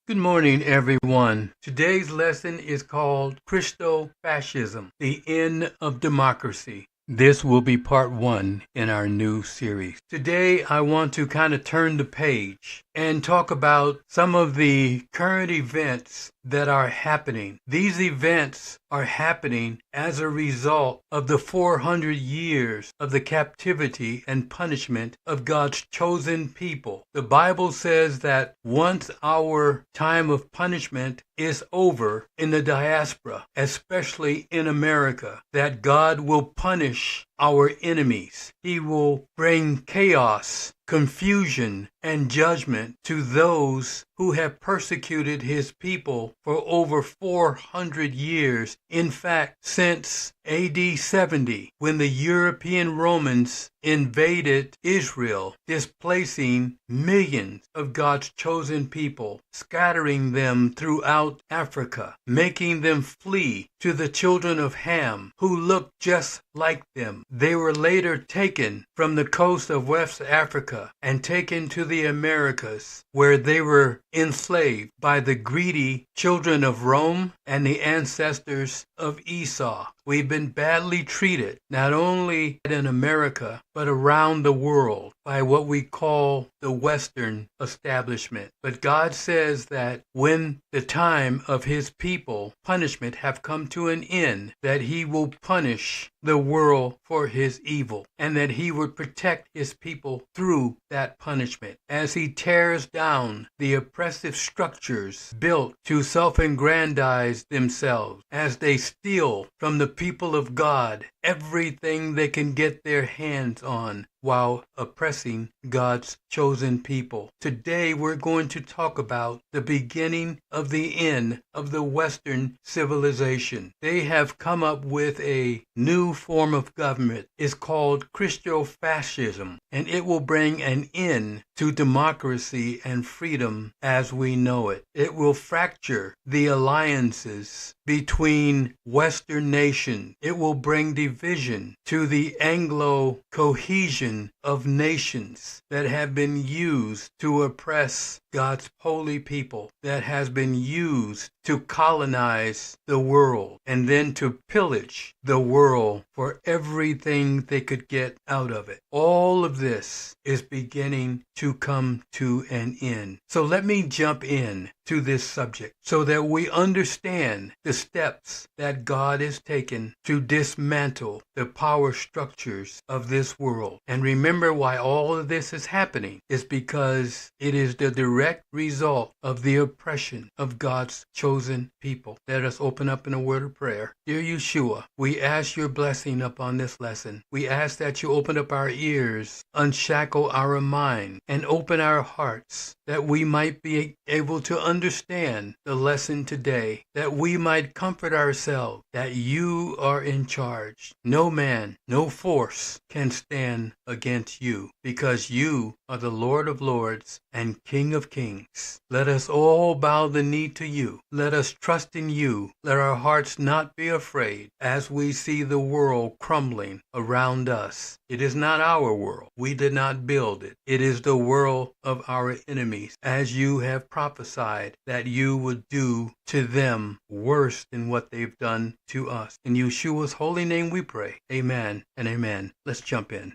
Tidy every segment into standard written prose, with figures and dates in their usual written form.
Good morning, everyone. Today's lesson is called Christo-Fascism, the End of Democracy. This will be part one in our new series. Today, I want to kind of turn the page and talk about some of the current events that are happening. These events are happening as a result of the 400 years of the captivity and punishment of God's chosen people. The Bible says that once our time of punishment is over in the diaspora, especially in America, that God will punish our enemies. He will bring chaos, confusion, and judgment to those who have persecuted his people for over 400 years. In fact, since AD 70, when the European Romans invaded Israel, displacing millions of God's chosen people, scattering them throughout Africa, making them flee to the children of Ham, who looked just like them. They were later taken from the coast of West Africa and taken to the Americas, where they were enslaved by the greedy children of Rome and the ancestors of Esau. We've been badly treated, not only in America, but around the world by what we call the Western establishment. But God says that when the time of his people punishment have come to an end, that he will punish the world for his evil, and that he would protect his people through that punishment as he tears down the oppressive structures built to self-aggrandize themselves, as they steal from the people of God everything they can get their hands on while oppressing God's chosen people. Today we're going to talk about the beginning of the end of the Western civilization. They have come up with a new form of government. It's called Christo-Fascism, and it will bring an end to democracy and freedom as we know it. It will fracture the alliances between Western nations. It will bring division to the Anglo cohesion of nations that have been used to oppress God's holy people, that has been used to colonize the world and then to pillage the world for everything they could get out of it. All of this is beginning to come to an end. So let me jump in to this subject so that we understand the steps that God has taken to dismantle the power structures of this world. And remember why all of this is happening is because it is the direct result of the oppression of God's chosen people. Let us open up in a word of prayer. Dear Yeshua, we ask your blessing upon this lesson. We ask that you open up our ears, unshackle our mind, and open our hearts that we might be able to understand the lesson today, that we might comfort ourselves that you are in charge. No man, no force can stand against you, because you are the Lord of lords and King of kings. Let us all bow the knee to you. Let us trust in you. Let our hearts not be afraid as we see the world crumbling around us. It is not our world. We did not build it. It is the world of our enemies, as you have prophesied that you would do to them worse than what they've done to us. In Yeshua's holy name we pray. Amen and amen. Let's jump in.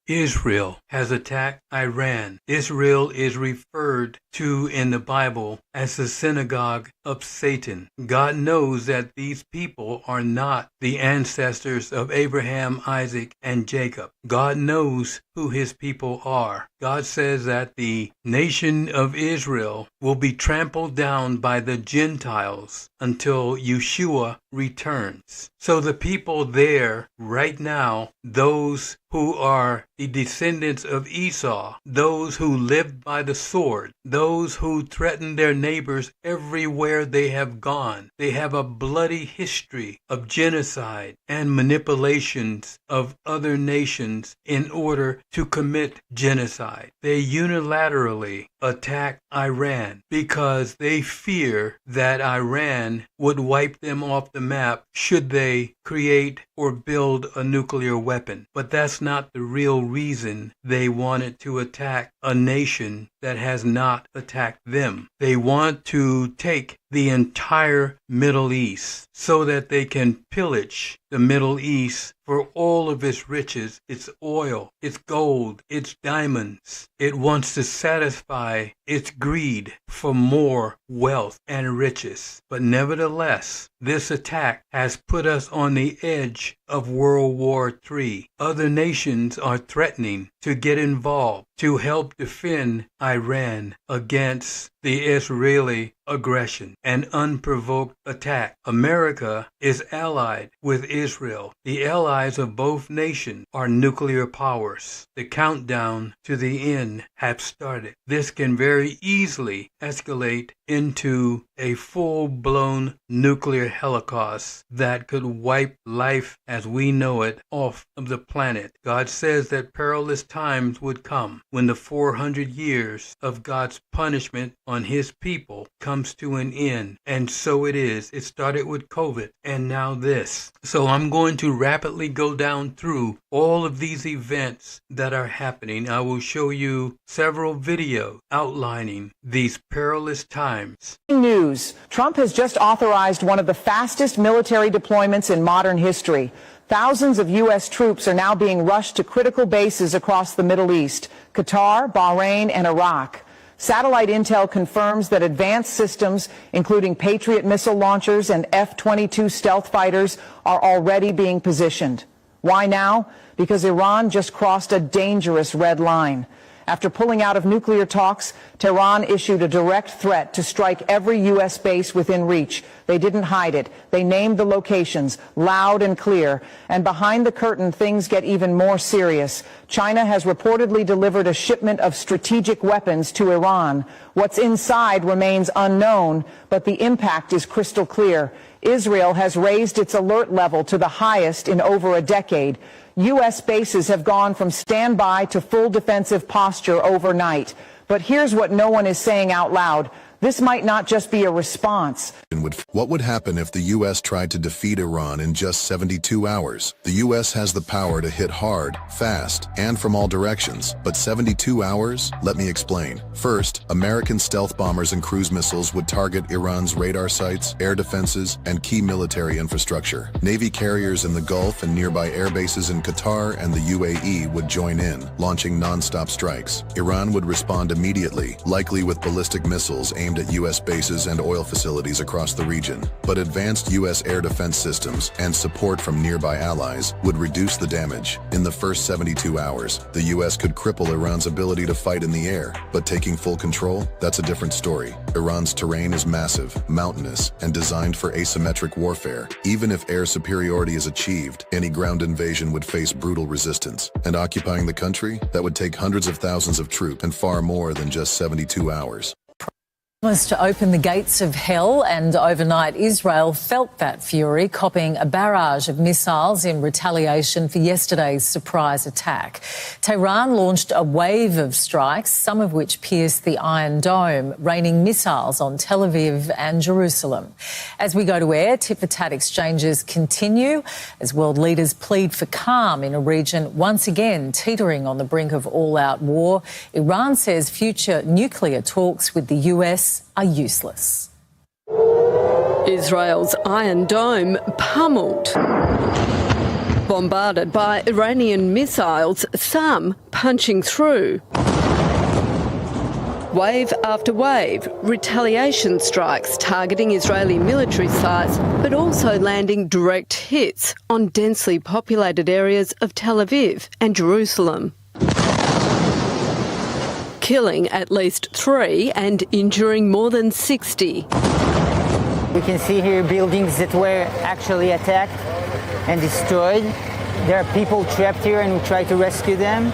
Israel has attacked Iran. Israel is referred to in the Bible as the synagogue of Satan. God knows that these people are not the ancestors of Abraham, Isaac, and Jacob. God knows who his people are. God says that the nation of Israel will be trampled down by the Gentiles until Yeshua returns. So the people there right now, those who are the descendants of Esau, those who live by the sword, those who threaten their neighbors everywhere they have gone. They have a bloody history of genocide and manipulations of other nations in order to commit genocide. They unilaterally attack Iran because they fear that Iran would wipe them off the map should they create or build a nuclear weapon. But that's not the real reason they wanted to attack a nation that has not attacked them. They want to take the entire Middle East so that they can pillage the Middle East for all of its riches, its oil, its gold, its diamonds. It wants to satisfy its greed for more wealth and riches. But nevertheless, this attack has put us on the edge of World War III. Other nations are threatening to get involved to help defend Iran against the Israeli aggression and unprovoked attack. America is allied with Israel. The allies of both nations are nuclear powers. The countdown to the end has started. This can very easily escalate into a full-blown nuclear holocaust that could wipe life as we know it off of the planet. God says that perilous times would come when the 400 years of God's punishment on his people comes to an end. And so it is. It started with COVID and now this. So I'm going to rapidly go down through all of these events that are happening. I will show you several videos outlining these perilous times. News. Trump has just authorized one of the fastest military deployments in modern history. Thousands of U.S. troops are now being rushed to critical bases across the Middle East, Qatar, Bahrain, and Iraq. Satellite intel confirms that advanced systems, including Patriot missile launchers and F-22 stealth fighters, are already being positioned. Why now? Because Iran just crossed a dangerous red line. After pulling out of nuclear talks, Tehran issued a direct threat to strike every U.S. base within reach. They didn't hide it. They named the locations loud and clear. And behind the curtain, things get even more serious. China has reportedly delivered a shipment of strategic weapons to Iran. What's inside remains unknown, but the impact is crystal clear. Israel has raised its alert level to the highest in over a decade. U.S. bases have gone from standby to full defensive posture overnight. But here's what no one is saying out loud. This might not just be a response. What would happen if the U.S. tried to defeat Iran in just 72 hours? The U.S. has the power to hit hard, fast, and from all directions. But 72 hours? Let me explain. First, American stealth bombers and cruise missiles would target Iran's radar sites, air defenses, and key military infrastructure. Navy carriers in the Gulf and nearby air bases in Qatar and the UAE would join in, launching non-stop strikes. Iran would respond immediately, likely with ballistic missiles aimed at U.S. bases and oil facilities across the region. But advanced U.S. air defense systems and support from nearby allies would reduce the damage. In the first 72 hours, the U.S. could cripple Iran's ability to fight in the air. But taking full control, that's a different story. Iran's terrain is massive, mountainous, and designed for asymmetric warfare. Even if air superiority is achieved, any ground invasion would face brutal resistance. And occupying the country, that would take hundreds of thousands of troops and far more than just 72 hours. Was to open the gates of hell, and overnight Israel felt that fury, copying a barrage of missiles in retaliation for yesterday's surprise attack. Tehran launched a wave of strikes, some of which pierced the Iron Dome, raining missiles on Tel Aviv and Jerusalem. As we go to air, tit-for-tat exchanges continue as world leaders plead for calm in a region once again teetering on the brink of all-out war. Iran says future nuclear talks with the US are useless. Israel's Iron Dome pummeled, bombarded by Iranian missiles, some punching through. Wave after wave, retaliation strikes targeting Israeli military sites, but also landing direct hits on densely populated areas of Tel Aviv and Jerusalem, killing at least 3 and injuring more than 60. We can see here buildings that were actually attacked and destroyed. There are people trapped here and we try to rescue them.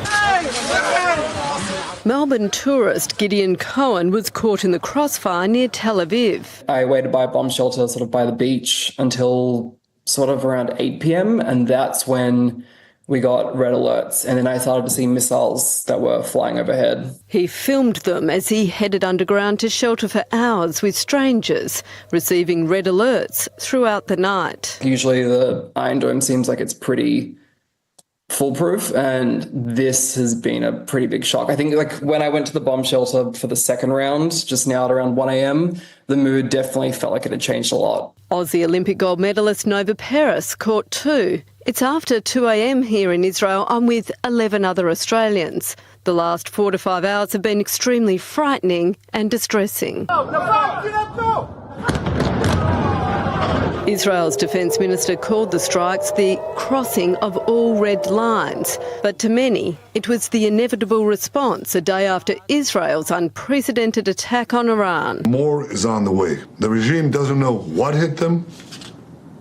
Melbourne tourist Gideon Cohen was caught in the crossfire near Tel Aviv. I waited by a bomb shelter sort of by the beach until sort of around 8 p.m. and that's when we got red alerts, and then I started to see missiles that were flying overhead. He filmed them as he headed underground to shelter for hours with strangers, receiving red alerts throughout the night. Usually the Iron Dome seems like it's pretty foolproof, and this has been a pretty big shock. I think like when I went to the bomb shelter for the second round, just now at around 1 a.m, the mood definitely felt like it had changed a lot. Aussie Olympic gold medalist Nova Peris caught two. It's after 2 a.m. here in Israel. I'm with 11 other Australians. The last 4 to 5 hours have been extremely frightening and distressing. Israel's Defence Minister called the strikes the crossing of all red lines. But to many, it was the inevitable response a day after Israel's unprecedented attack on Iran. More is on the way. The regime doesn't know what hit them.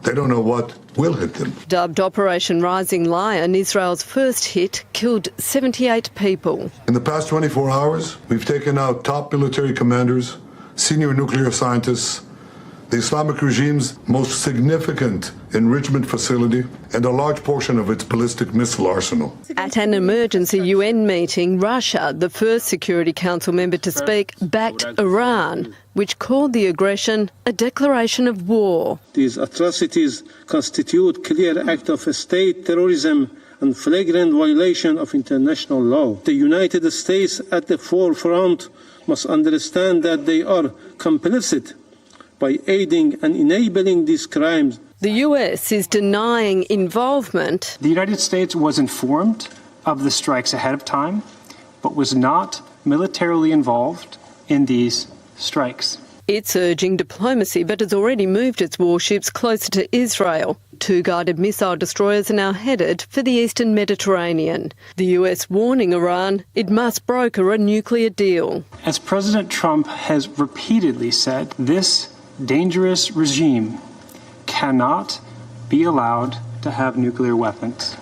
They don't know what will hit them. Dubbed Operation Rising Lion, Israel's first hit killed 78 people. In the past 24 hours, we've taken out top military commanders, senior nuclear scientists, the Islamic regime's most significant enrichment facility, and a large portion of its ballistic missile arsenal. At an emergency UN meeting, Russia, the first Security Council member to speak, backed Iran, which called the aggression a declaration of war. These atrocities constitute clear act of state terrorism and flagrant violation of international law. The United States at the forefront must understand that they are complicit by aiding and enabling these crimes. The US is denying involvement. The United States was informed of the strikes ahead of time, but was not militarily involved in these strikes. It's urging diplomacy, but has already moved its warships closer to Israel. 2 guided missile destroyers are now headed for the eastern Mediterranean. The US warning Iran it must broker a nuclear deal. As President Trump has repeatedly said, this dangerous regime cannot be allowed to have nuclear weapons.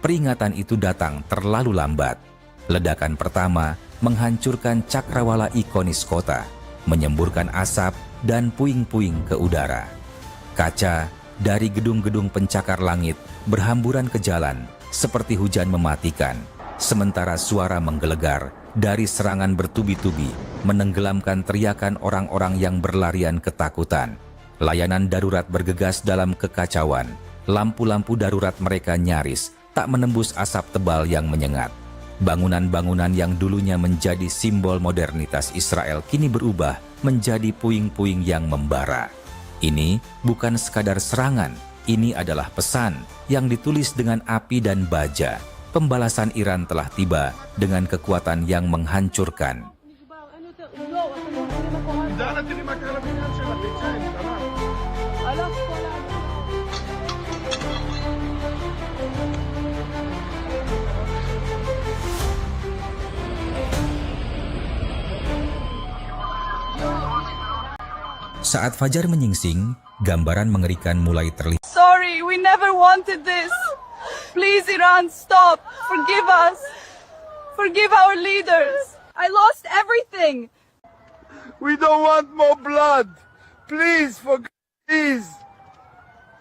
Peringatan itu datang terlalu lambat. Ledakan pertama menghancurkan cakrawala ikonis kota, menyemburkan asap dan puing-puing ke udara. Kaca dari gedung-gedung pencakar langit berhamburan ke jalan seperti hujan mematikan, sementara suara menggelegar dari serangan bertubi-tubi menenggelamkan teriakan orang-orang yang berlarian ketakutan. Layanan darurat bergegas dalam kekacauan. Lampu-lampu darurat mereka nyaris tak menembus asap tebal yang menyengat. Bangunan-bangunan yang dulunya menjadi simbol modernitas Israel kini berubah menjadi puing-puing yang membara. Ini bukan sekadar serangan, ini adalah pesan yang ditulis dengan api dan baja. Pembalasan Iran telah tiba dengan kekuatan yang menghancurkan. Saat fajar menyingsing, gambaran mengerikan mulai terlihat. Sorry, we never wanted this. Please, Iran, stop. Forgive us. Forgive our leaders. I lost everything. We don't want more blood. Please, please.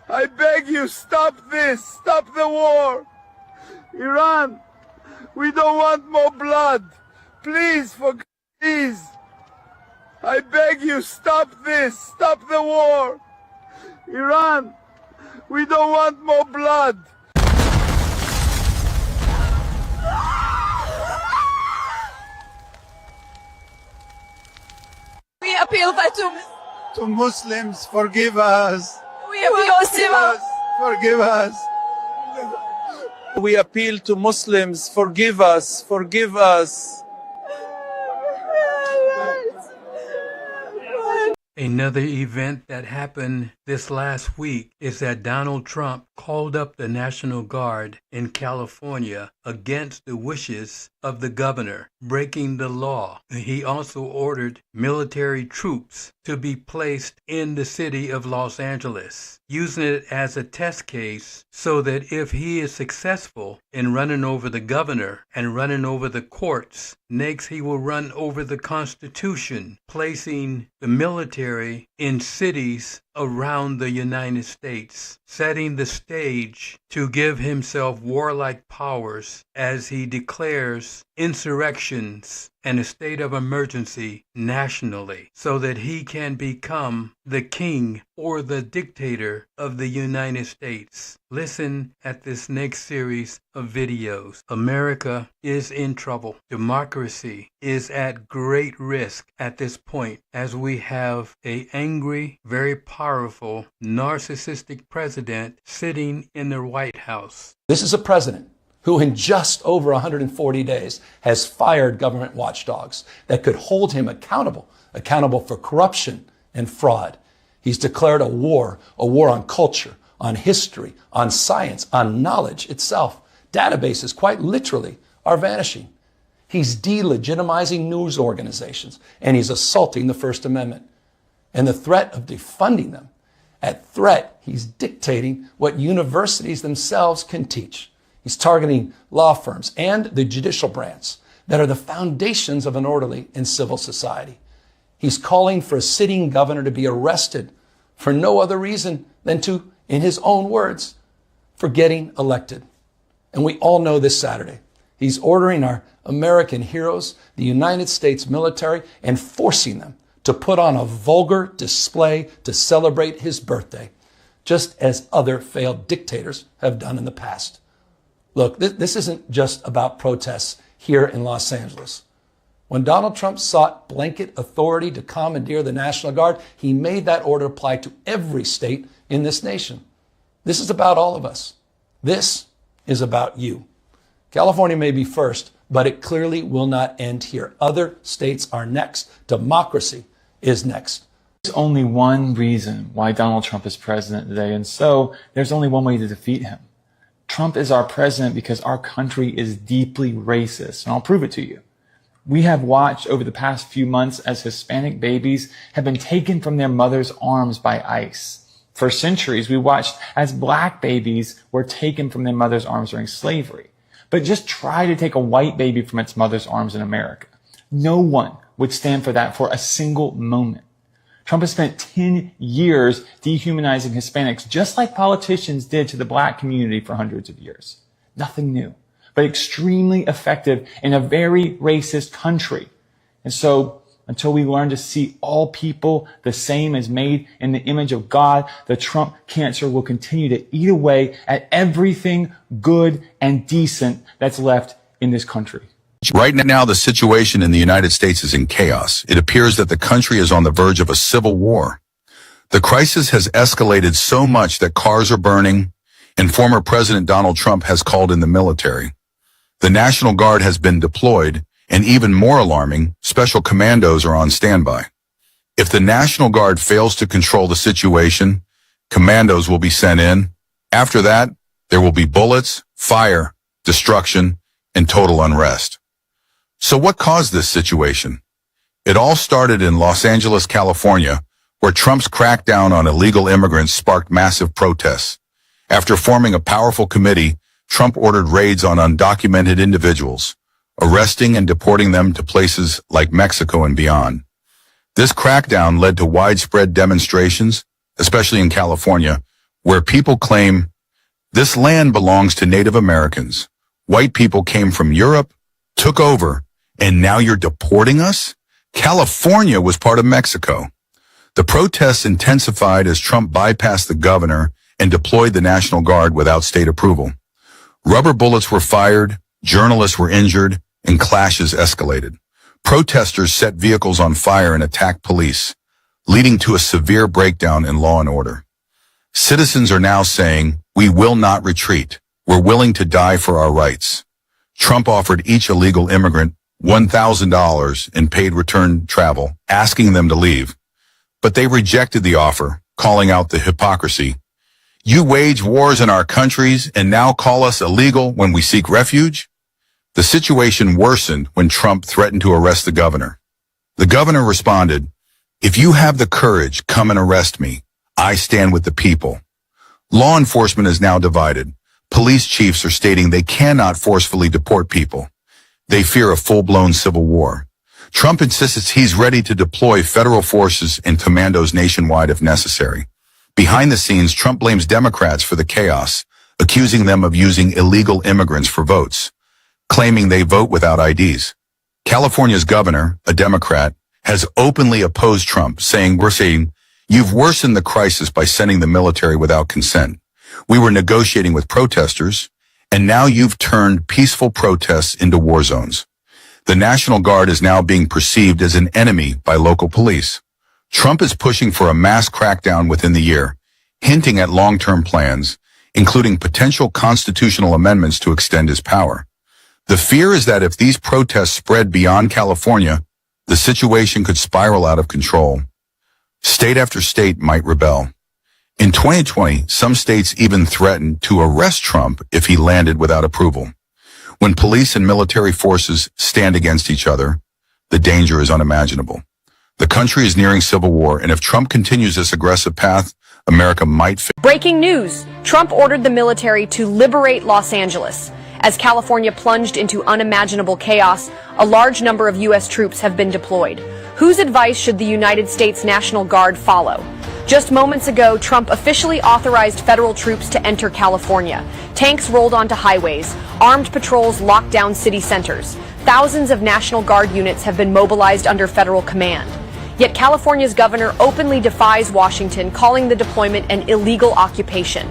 I beg you, stop this. Stop the war. Iran, we don't want more blood. Please, please. I beg you, stop this. Stop the war. Iran, we don't want more blood. We appeal to Muslims, forgive us. We appeal Forgive us. We appeal to Muslims, forgive us, forgive us. Another event that happened this last week is that Donald Trump called up the National Guard in California against the wishes of the governor, breaking the law. He also ordered military troops to be placed in the city of Los Angeles, using it as a test case so that if he is successful in running over the governor and running over the courts, next he will run over the Constitution, placing the military in cities around the United States, setting the stage to give himself warlike powers as he declares insurrections and a state of emergency nationally, so that he can become the king or the dictator of the United States. Listen at this next series of videos. America is in trouble. Democracy is at great risk at this point as we have an angry, very powerful, narcissistic president sitting in the White House. This is a president who in just over 140 days has fired government watchdogs that could hold him accountable for corruption and fraud. He's declared a war on culture, on history, on science, on knowledge itself. Databases, quite literally, are vanishing. He's delegitimizing news organizations, and he's assaulting the First Amendment. And the threat of defunding them, at threat, he's dictating what universities themselves can teach. He's targeting law firms and the judicial branch that are the foundations of an orderly and civil society. He's calling for a sitting governor to be arrested for no other reason than to, in his own words, for getting elected. And we all know this Saturday, he's ordering our American heroes, the United States military, and forcing them to put on a vulgar display to celebrate his birthday, just as other failed dictators have done in the past. Look, this isn't just about protests here in Los Angeles. When Donald Trump sought blanket authority to commandeer the National Guard, he made that order apply to every state in this nation. This is about all of us. This is about you. California may be first, but it clearly will not end here. Other states are next. Democracy is next. There's only one reason why Donald Trump is president today, and so there's only one way to defeat him. Trump is our president because our country is deeply racist, and I'll prove it to you. We have watched over the past few months as Hispanic babies have been taken from their mother's arms by ICE. For centuries, we watched as black babies were taken from their mother's arms during slavery. But just try to take a white baby from its mother's arms in America. No one would stand for that for a single moment. Trump has spent 10 years dehumanizing Hispanics, just like politicians did to the black community for hundreds of years. Nothing new, but extremely effective in a very racist country. And so, until we learn to see all people the same as made in the image of God, the Trump cancer will continue to eat away at everything good and decent that's left in this country. Right now, the situation in the United States is in chaos. It appears that the country is on the verge of a civil war. The crisis has escalated so much that cars are burning, and former President Donald Trump has called in the military. The National Guard has been deployed, and even more alarming, special commandos are on standby. If the National Guard fails to control the situation, commandos will be sent in. After that, there will be bullets, fire, destruction, and total unrest. So what caused this situation? It all started in Los Angeles, California, where Trump's crackdown on illegal immigrants sparked massive protests. After forming a powerful committee, Trump ordered raids on undocumented individuals, arresting and deporting them to places like Mexico and beyond. This crackdown led to widespread demonstrations, especially in California, where people claim this land belongs to Native Americans. White people came from Europe, took over, and now you're deporting us? California was part of Mexico. The protests intensified as Trump bypassed the governor and deployed the National Guard without state approval. Rubber bullets were fired, journalists were injured, and clashes escalated. Protesters set vehicles on fire and attacked police, leading to a severe breakdown in law and order. Citizens are now saying, "We will not retreat. We're willing to die for our rights." Trump offered each illegal immigrant $1,000 in paid return travel, asking them to leave. But they rejected the offer, calling out the hypocrisy. You wage wars in our countries and now call us illegal when we seek refuge? The situation worsened when Trump threatened to arrest the governor. The governor responded, "If you have the courage, come and arrest me. I stand with the people." Law enforcement is now divided. Police chiefs are stating they cannot forcefully deport people. They fear a full-blown civil war. Trump insists he's ready to deploy federal forces and commandos nationwide if necessary. Behind the scenes, Trump blames Democrats for the chaos, accusing them of using illegal immigrants for votes, claiming they vote without IDs. California's governor, a Democrat, has openly opposed Trump, saying, "You've worsened the crisis by sending the military without consent. We were negotiating with protesters, and now you've turned peaceful protests into war zones." The National Guard is now being perceived as an enemy by local police. Trump is pushing for a mass crackdown within the year, hinting at long-term plans, including potential constitutional amendments to extend his power. The fear is that if these protests spread beyond California, the situation could spiral out of control. State after state might rebel. In 2020, some states even threatened to arrest Trump if he landed without approval. When police and military forces stand against each other, the danger is unimaginable. The country is nearing civil war, and if Trump continues this aggressive path, America might fail. Breaking news. Trump ordered the military to liberate Los Angeles. As California plunged into unimaginable chaos, a large number of U.S. troops have been deployed. Whose advice should the United States National Guard follow? Just moments ago, Trump officially authorized federal troops to enter California. Tanks rolled onto highways. Armed patrols locked down city centers. Thousands of National Guard units have been mobilized under federal command. Yet California's governor openly defies Washington, calling the deployment an illegal occupation.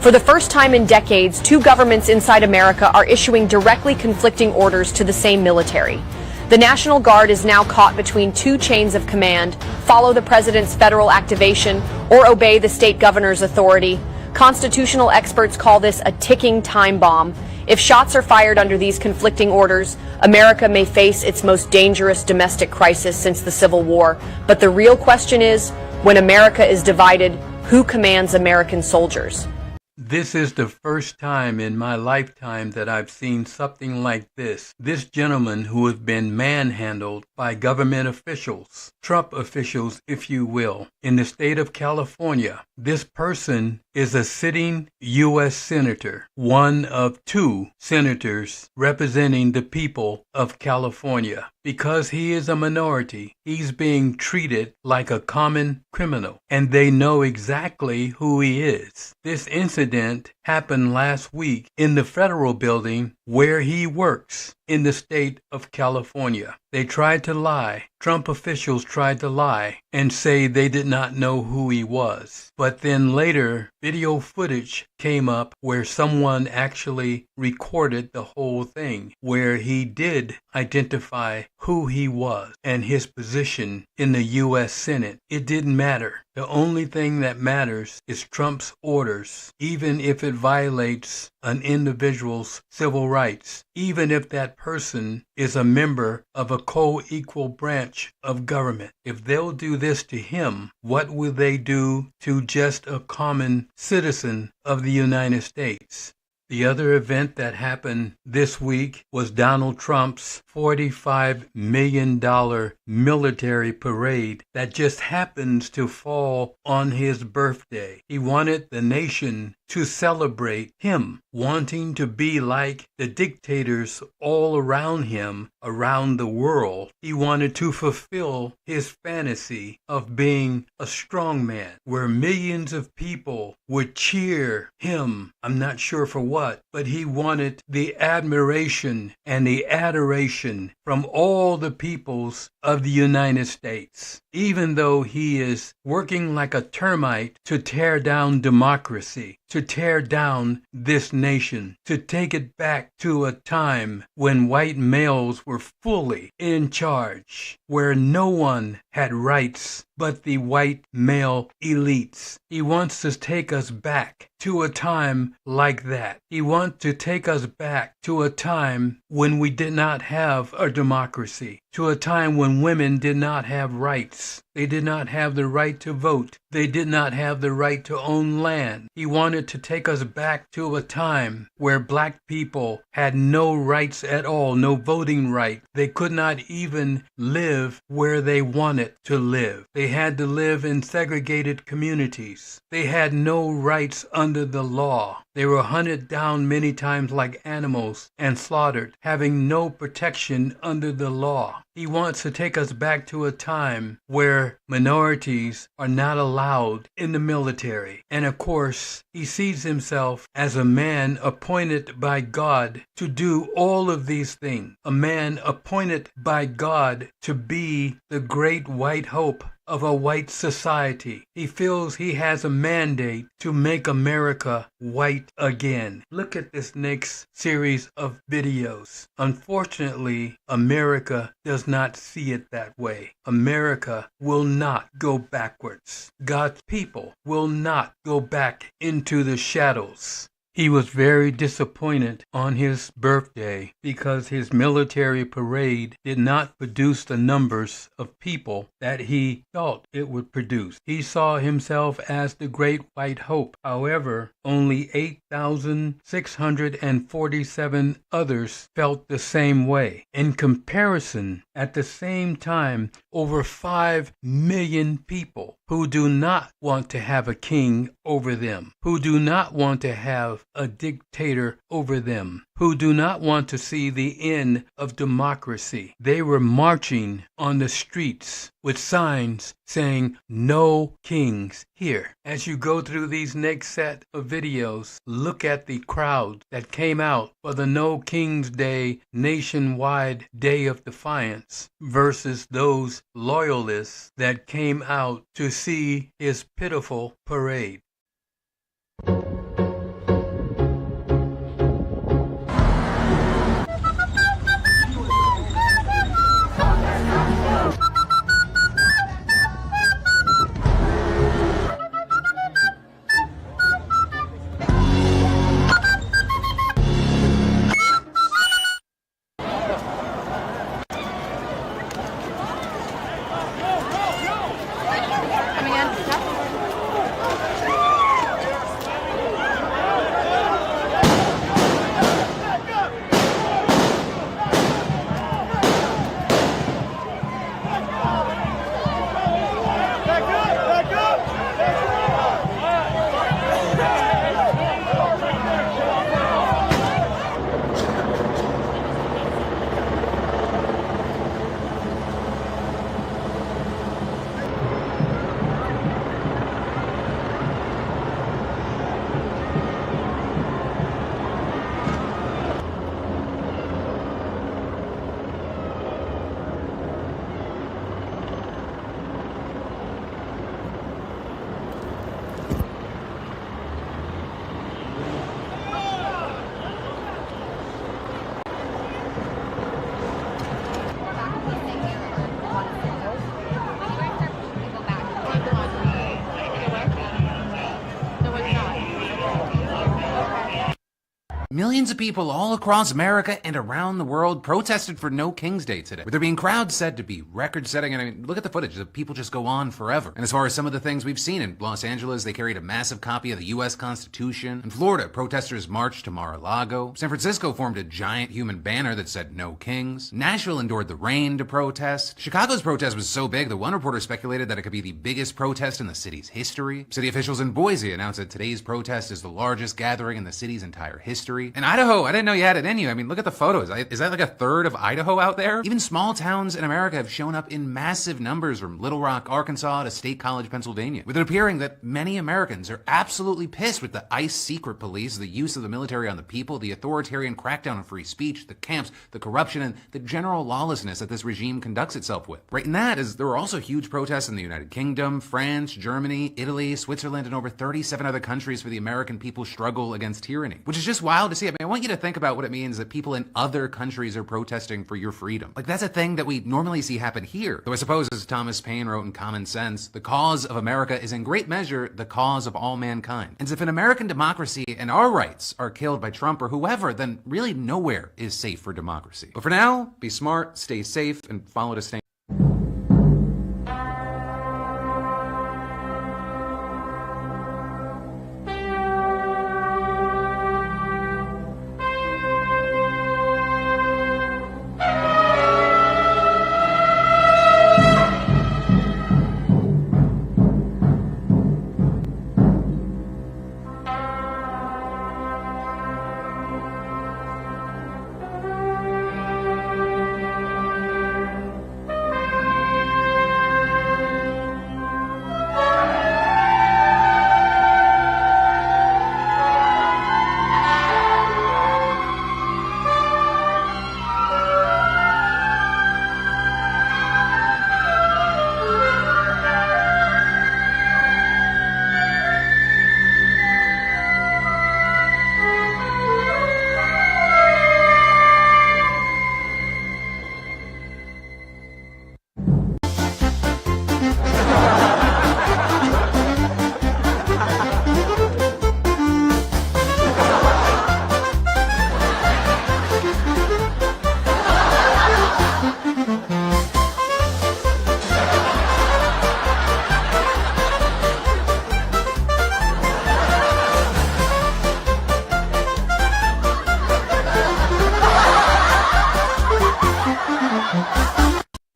For the first time in decades, two governments inside America are issuing directly conflicting orders to the same military. The National Guard is now caught between two chains of command: follow the president's federal activation or obey the state governor's authority. Constitutional experts call this a ticking time bomb. If shots are fired under these conflicting orders, America may face its most dangerous domestic crisis since the Civil War. But the real question is, when America is divided, who commands American soldiers? This is the first time in my lifetime that I've seen something like this. This gentleman who has been manhandled by government officials, Trump officials, if you will, in the state of California. This person is a sitting U.S. senator, one of two senators representing the people of California. Because he is a minority, he's being treated like a common criminal, and they know exactly who he is. This incident happened last week in the federal building where he works in the state of California. They tried to lie. Trump officials tried to lie and say they did not know who he was. But then later, video footage came up where someone actually recorded the whole thing, where he did identify who he was and his position in the U.S. Senate. It didn't matter. The only thing that matters is Trump's orders, even if it violates an individual's civil rights, even if that person is a member of a co-equal branch of government. If they'll do this to him, what will they do to just a common citizen of the United States? The other event that happened this week was Donald Trump's $45 million military parade that just happens to fall on his birthday. He wanted the nation to celebrate him. wanting to be like the dictators all around him, around the world. He wanted to fulfill his fantasy of being a strong man, where millions of people would cheer him. I'm not sure for what, but he wanted the admiration and the adoration from all the peoples of the United States, even though he is working like a termite to tear down democracy, to tear down this nation, to take it back to a time when white males were fully in charge, where no one had rights but the white male elites. He wants to take us back to a time like that. He wants to take us back to a time when we did not have a democracy, to a time when women did not have rights. They did not have the right to vote. They did not have the right to own land. He wanted to take us back to a time where black people had no rights at all, no voting right. They could not even live where they wanted to live. They had to live in segregated communities. They had no rights under the law. They were hunted down many times like animals and slaughtered, having no protection under the law. He wants to take us back to a time where minorities are not allowed in the military. And of course, he sees himself as a man appointed by God to do all of these things. A man appointed by God to be the great white hope of a white society. He feels he has a mandate to make America white again. Look at this next series of videos. Unfortunately, America does not see it that way. America will not go backwards. God's people will not go back into the shadows. He was very disappointed on his birthday because his military parade did not produce the numbers of people that he thought it would produce. He saw himself as the great white hope. However, only 8,647 others felt the same way. In comparison, at the same time, over 5 million people who do not want to have a king over them, who do not want to have a dictator over them, who do not want to see the end of democracy. They were marching on the streets with signs saying, "No kings here." As you go through these next set of videos, look at the crowd that came out for the No Kings Day nationwide day of defiance versus those loyalists that came out to see his pitiful parade. Millions of people all across America and around the world protested for No King's Day today, with there being crowds said to be record-setting. And I mean, look at the footage. The people just go on forever. And as far as some of the things we've seen in Los Angeles, they carried a massive copy of the U.S. Constitution. In Florida, protesters marched to Mar-a-Lago. San Francisco formed a giant human banner that said No Kings. Nashville endured the rain to protest. Chicago's protest was so big that one reporter speculated that it could be the biggest protest in the city's history. City officials in Boise announced that today's protest is the largest gathering in the city's entire history. In Idaho, I didn't know you had it in you. I mean, look at the photos. Is that like a third of Idaho out there? Even small towns in America have shown up in massive numbers, from Little Rock, Arkansas to State College, Pennsylvania, with it appearing that many Americans are absolutely pissed with the ICE secret police, the use of the military on the people, the authoritarian crackdown on free speech, the camps, the corruption, and the general lawlessness that this regime conducts itself with. Right in that is there were also huge protests in the United Kingdom, France, Germany, Italy, Switzerland, and over 37 other countries for the American people's struggle against tyranny, which is just wild to see. I mean, I want you to think about what it means that people in other countries are protesting for your freedom. Like, that's a thing that we normally see happen here. Though I suppose, as Thomas Paine wrote in Common Sense, the cause of America is in great measure the cause of all mankind. And if an American democracy and our rights are killed by Trump or whoever, then really nowhere is safe for democracy. But for now, be smart, stay safe, and follow the stand.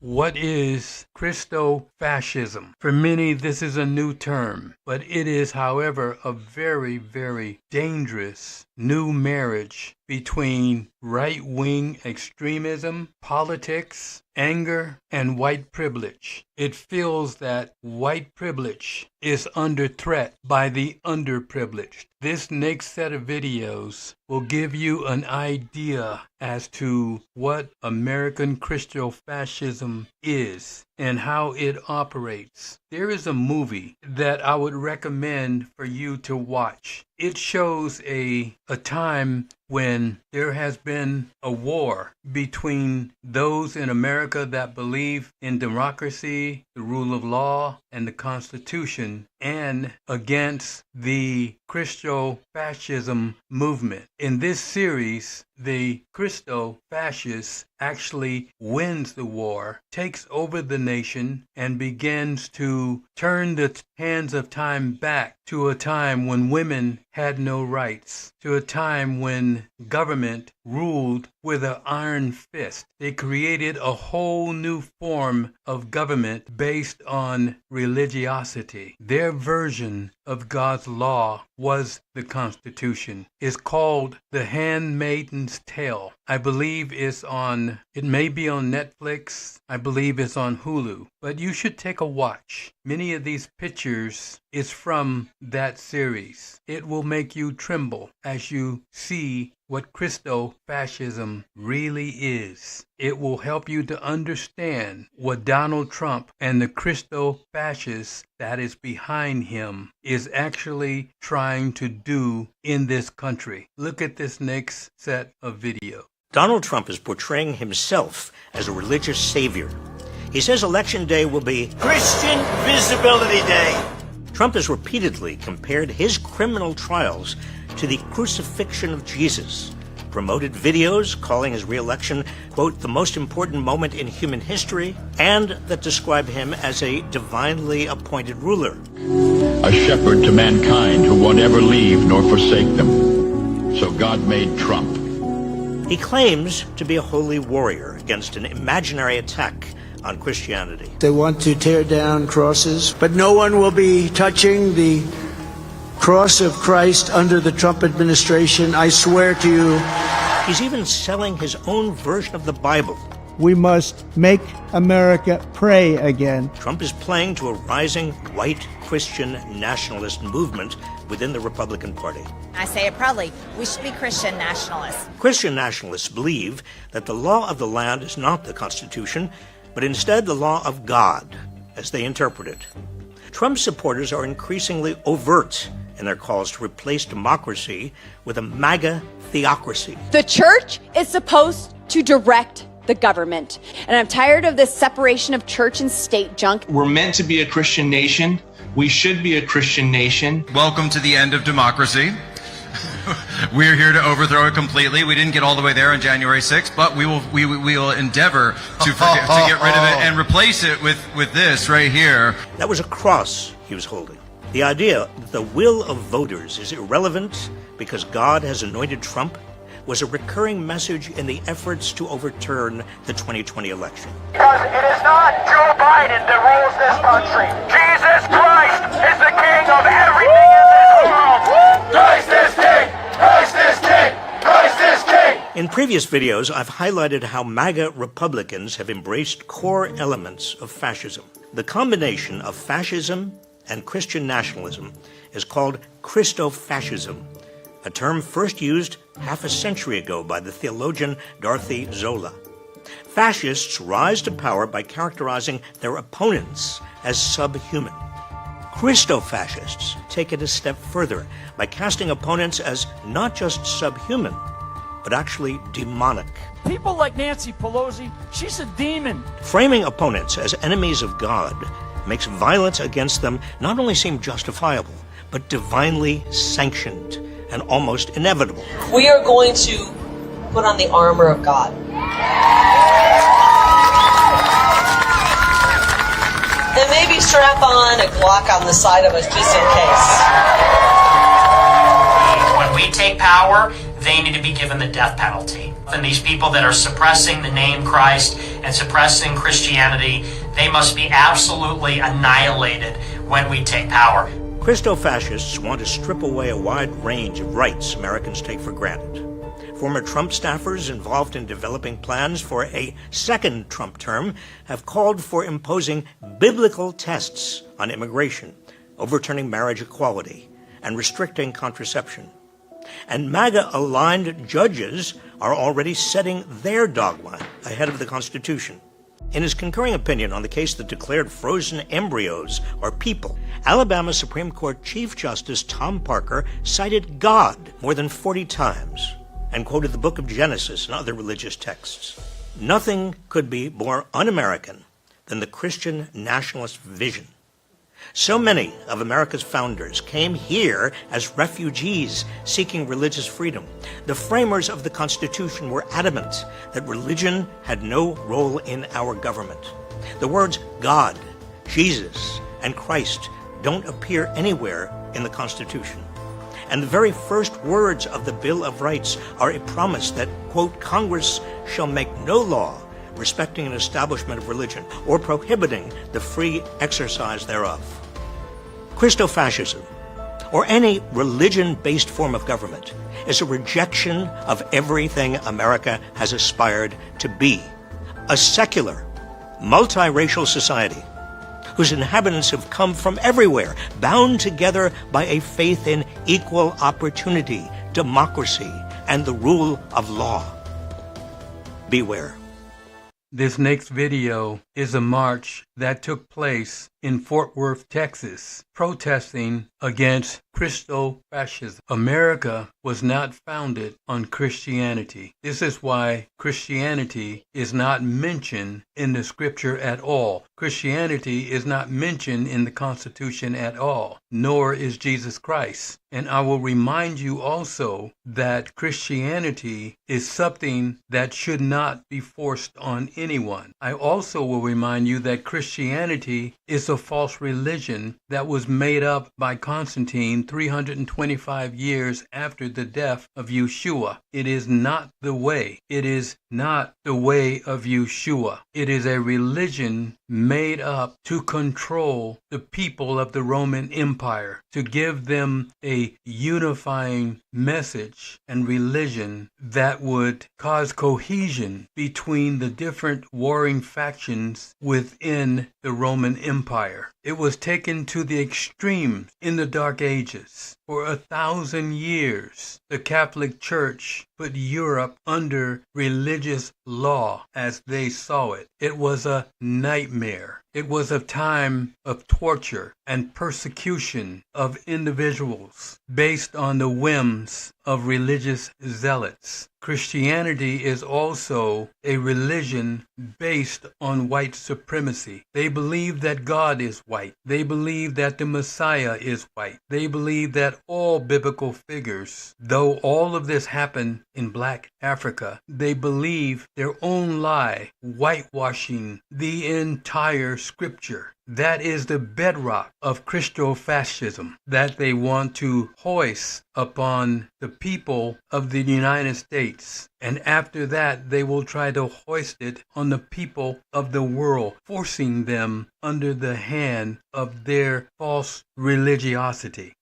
What is Christo-Fascism? For many, this is a new term, but it is, however, a very, very dangerous new marriage between right-wing extremism, politics, anger, and white privilege. It feels that white privilege is under threat by the underprivileged. This next set of videos will give you an idea as to what American Christo-Fascism is and how it operates. There is a movie that I would recommend for you to watch. It shows a time when there has been a war between those in America that believe in democracy, the rule of law, and the Constitution, and against the Christo-Fascism movement. In this series, the Christo-Fascist actually wins the war, takes over the nation, and begins to turn the hands of time back to a time when women had no rights, to a time when government ruled with an iron fist. They created a whole new form of government based on religiosity. Their version of God's law was the Constitution. It's called The Handmaid's Tale. I believe it may be on Netflix. I believe it's on Hulu. But you should take a watch. Many of these pictures is from that series. It will make you tremble as you see what Christo-Fascism really is. It will help you to understand what Donald Trump and the Christo-Fascists that is behind him is actually trying to do in this country. Look at this next set of video. Donald Trump is portraying himself as a religious savior. He says Election Day will be Christian Visibility Day. Trump has repeatedly compared his criminal trials to the crucifixion of Jesus, promoted videos calling his re-election, quote, the most important moment in human history, and that describe him as a divinely appointed ruler. A shepherd to mankind who won't ever leave nor forsake them. So God made Trump. He claims to be a holy warrior against an imaginary attack on Christianity. They want to tear down crosses, but no one will be touching the cross of Christ under the Trump administration, I swear to you. He's even selling his own version of the Bible. We must make America pray again. Trump is playing to a rising white Christian nationalist movement within the Republican Party. I say it proudly, we should be Christian nationalists. Christian nationalists believe that the law of the land is not the Constitution, but instead the law of God, as they interpret it. Trump's supporters are increasingly overt in their calls to replace democracy with a MAGA theocracy. The church is supposed to direct the government, and I'm tired of this separation of church and state junk. We're meant to be a Christian nation. We should be a Christian nation. Welcome to the end of democracy. We're here to overthrow it completely. We didn't get all the way there on January 6th, but we will endeavor to get rid of it and replace it with this right here. That was a cross he was holding. The idea that the will of voters is irrelevant because God has anointed Trump was a recurring message in the efforts to overturn the 2020 election. Because it is not Joe Biden that rules this country. Jesus Christ is the king of everything in this world. Christ is king! Christ is king! Christ is king! In previous videos, I've highlighted how MAGA Republicans have embraced core elements of fascism. The combination of fascism and Christian nationalism is called Christo-Fascism, a term first used half a century ago by the theologian Dorothy Zola. Fascists rise to power by characterizing their opponents as subhuman. Christo-Fascists take it a step further by casting opponents as not just subhuman, but actually demonic. People like Nancy Pelosi, she's a demon. Framing opponents as enemies of God makes violence against them not only seem justifiable, but divinely sanctioned and almost inevitable. We are going to put on the armor of God. And maybe strap on a Glock on the side of us just in case. When we take power, they need to be given the death penalty. And these people that are suppressing the name Christ and suppressing Christianity, they must be absolutely annihilated when we take power. Christo-Fascists want to strip away a wide range of rights Americans take for granted. Former Trump staffers involved in developing plans for a second Trump term have called for imposing biblical tests on immigration, overturning marriage equality, and restricting contraception. And MAGA-aligned judges are already setting their dogma ahead of the Constitution. In his concurring opinion on the case that declared frozen embryos are people, Alabama Supreme Court Chief Justice Tom Parker cited God more than 40 times and quoted the book of Genesis and other religious texts. Nothing could be more un-American than the Christian nationalist vision. So many of America's founders came here as refugees seeking religious freedom. The framers of the Constitution were adamant that religion had no role in our government. The words God, Jesus, and Christ don't appear anywhere in the Constitution. And the very first words of the Bill of Rights are a promise that, quote, Congress shall make no law respecting an establishment of religion or prohibiting the free exercise thereof. Christo-Fascism, or any religion-based form of government, is a rejection of everything America has aspired to be. A secular, multiracial society whose inhabitants have come from everywhere, bound together by a faith in equal opportunity, democracy, and the rule of law. Beware. This next video is a march that took place in Fort Worth, Texas, protesting against Christo-Fascism. America was not founded on Christianity. This is why Christianity is not mentioned in the scripture at all. Christianity is not mentioned in the Constitution at all, nor is Jesus Christ. And I will remind you also that Christianity is something that should not be forced on anyone. I also will remind you that Christianity is a false religion that was made up by Constantine 325 years after the death of Yeshua. It is not the way. It is not the way of Yeshua. It is a religion made up to control the people of the Roman Empire, to give them a unifying message and religion that would cause cohesion between the different warring factions within the Roman Empire. It was taken to the extreme in the Dark Ages. For 1,000 years, the Catholic Church put Europe under religious law as they saw it. It was a nightmare. It was a time of torture and persecution of individuals based on the whims of religious zealots. Christianity is also a religion based on white supremacy. They believe that God is white. They believe that the Messiah is white. They believe that all biblical figures, though all of this happened in Black Africa, they believe their own lie, whitewashing the entire scripture. That is the bedrock of Christo-Fascism that they want to hoist upon the people of the United States. And after that, they will try to hoist it on the people of the world, forcing them under the hand of their false religiosity.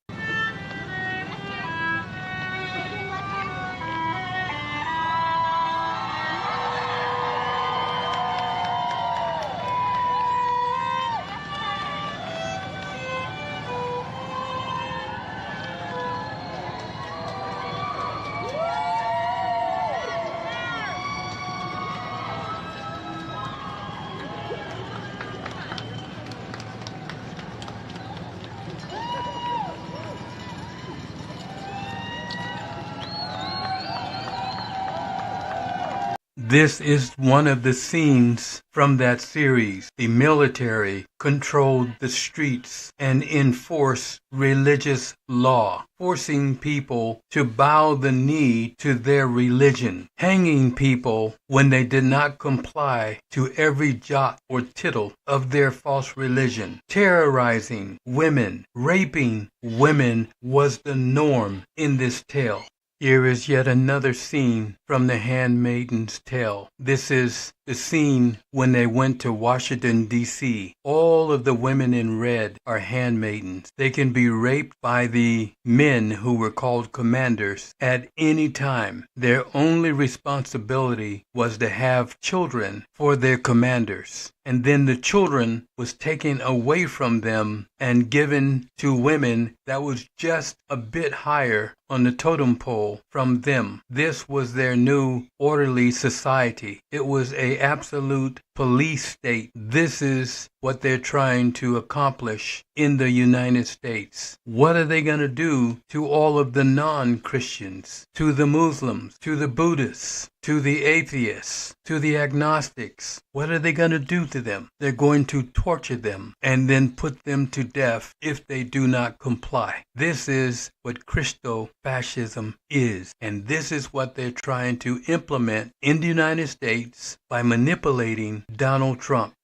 This is one of the scenes from that series. The military controlled the streets and enforced religious law, forcing people to bow the knee to their religion, hanging people when they did not comply to every jot or tittle of their false religion, terrorizing women, raping women was the norm in this tale. Here is yet another scene from The Handmaid's Tale. This is the scene when they went to Washington, D.C. All of the women in red are handmaidens. They can be raped by the men who were called commanders at any time. Their only responsibility was to have children for their commanders. And then the children was taken away from them and given to women that was just a bit higher on the totem pole from them. This was their new orderly society. It was a absolute police state. This is what they're trying to accomplish in the United States. What are they going to do to all of the non-Christians, to the Muslims, to the Buddhists, to the atheists, to the agnostics? What are they going to do to them? They're going to torture them and then put them to death if they do not comply. This is what Christo-Fascism is, and this is what they're trying to implement in the United States by manipulating Donald Trump.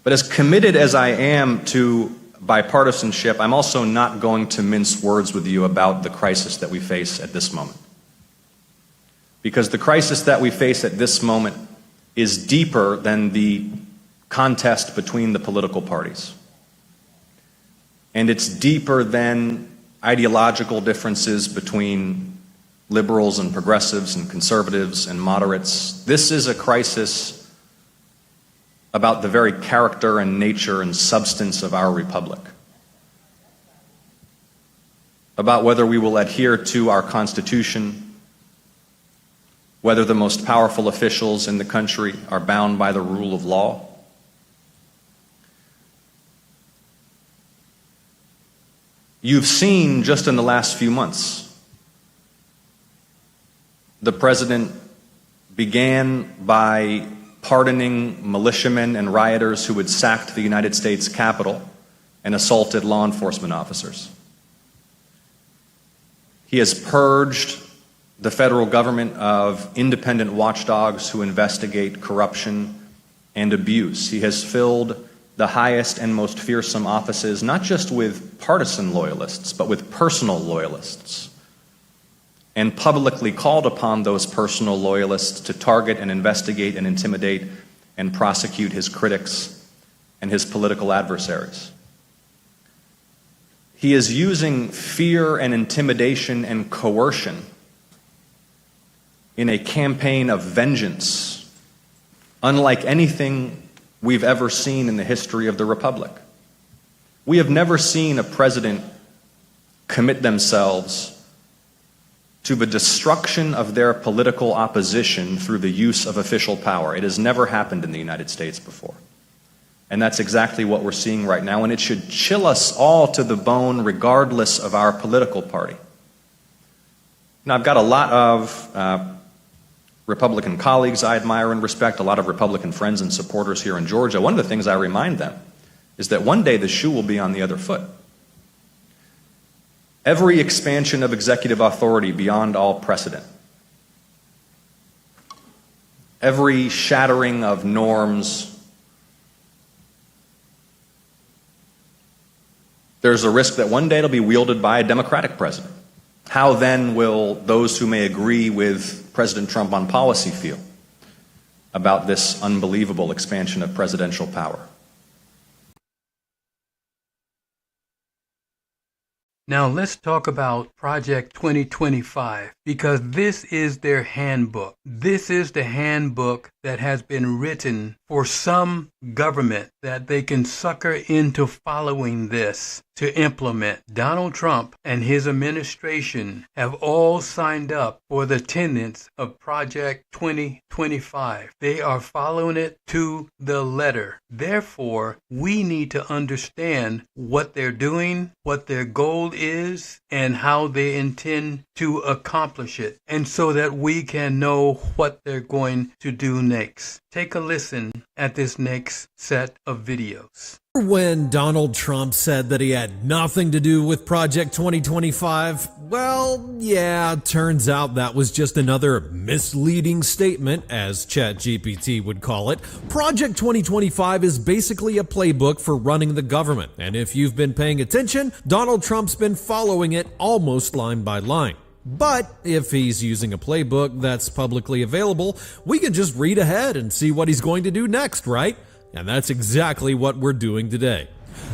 But as committed as I am to bipartisanship, I'm also not going to mince words with you about the crisis that we face at this moment. Because the crisis that we face at this moment is deeper than the contest between the political parties. And it's deeper than ideological differences between liberals and progressives and conservatives and moderates. This is a crisis about the very character and nature and substance of our republic. About whether we will adhere to our Constitution, whether the most powerful officials in the country are bound by the rule of law, You've seen just in the last few months, the president began by pardoning militiamen and rioters who had sacked the United States Capitol and assaulted law enforcement officers. He has purged the federal government of independent watchdogs who investigate corruption and abuse. He has filled the highest and most fearsome offices, not just with partisan loyalists, but with personal loyalists, and publicly called upon those personal loyalists to target and investigate and intimidate and prosecute his critics and his political adversaries. He is using fear and intimidation and coercion in a campaign of vengeance unlike anything we've ever seen in the history of the Republic. We have never seen a president commit themselves to the destruction of their political opposition through the use of official power. It has never happened in the United States before. And that's exactly what we're seeing right now, and it should chill us all to the bone regardless of our political party. Now, I've got a lot of Republican colleagues I admire and respect, a lot of Republican friends and supporters here in Georgia. One of the things I remind them is that one day the shoe will be on the other foot. Every expansion of executive authority beyond all precedent, every shattering of norms, there's a risk that one day it'll be wielded by a Democratic president. How then will those who may agree with President Trump on policy feel about this unbelievable expansion of presidential power? Now let's talk about Project 2025, because this is their handbook. This is the handbook that has been written for some government that they can sucker into following this to implement. Donald Trump and his administration have all signed up for the tenets of Project 2025. They are following it to the letter. Therefore, we need to understand what they're doing, what their goal is, and how they intend to accomplish it, and so that we can know what they're going to do next. Take a listen at this next set of videos. When Donald Trump said that he had nothing to do with Project 2025, well, yeah, turns out that was just another misleading statement, as ChatGPT would call it. Project 2025 is basically a playbook for running the government, and if you've been paying attention, Donald Trump's been following it almost line by line. But if he's using a playbook that's publicly available, we can just read ahead and see what he's going to do next, right? And that's exactly what we're doing today.